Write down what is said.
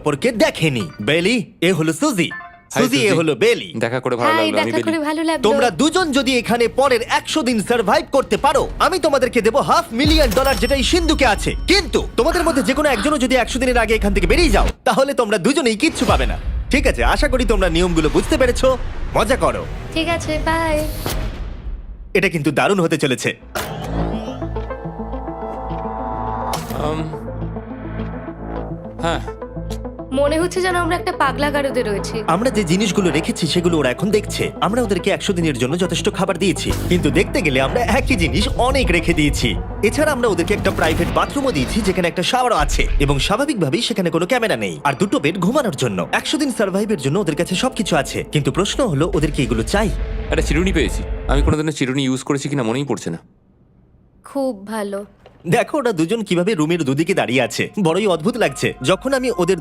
অপরকে দেখেনি। বেলি, এ হলো সুজি। সুজি, এ সুজি। হলো বেলি। দেখা করে ভালো হাই, লাগলো, আমি দেখা করে বেলি। ভালো লাগলো। তোমরা দুজন যদি এখানে পরের 100 দিন সার্ভাইভ করতে পারো, আমি তোমাদেরকে দেবো $500,000, যেটা এই সিন্ধুকে আছে। কিন্তু তোমাদের মধ্যে যে কোনো একজনও যদি 100 দিনের আগে এখান থেকে বেরিয়ে যাও, তাহলে তোমরা দুজনেই কিচ্ছু পাবে না। ঠিক আছে, আশা করি তোমরা নিয়মগুলো বুঝতে পেরেছো। মজা করো। ঠিক আছে, বাই। এটা কিন্তু দারুণ হতে চলেছে। হ্যাঁ, মনে হচ্ছে যেন আমরা একটা পাগলা গারদে রয়েছি। আমরা যে জিনিসগুলো রেখেছি সেগুলো ওরা এখন দেখছে। আমরা ওদেরকে 100 দিনের জন্য যথেষ্ট খাবার দিয়েছি, কিন্তু দেখতে গেলে আমরা একই জিনিস অনেক রেখে দিয়েছি। এছাড়া আমরা ওদেরকে একটা প্রাইভেট বাথরুমও দিয়েছি, যেখানে একটা শাওয়ারও আছে, এবং স্বাভাবিকভাবেই সেখানে কোনো ক্যামেরা নেই, আর দুটো বেড ঘুমানোর জন্য। 100 দিন সার্ভাইভের জন্য ওদের কাছে সবকিছু আছে, কিন্তু প্রশ্ন হলো ওদেরকে এগুলো চাই। একটা চিরুনি পেয়েছি। আমি কোনোদিনও চিরুনি ইউজ করেছি কিনা মনেই পড়ছে না। খুব ভালো। দেখো ওরা দুজন কিভাবে রুমের দুদিকে দাঁড়িয়ে আছে, বড়ই অদ্ভুত লাগছে। যখন আমি ওদের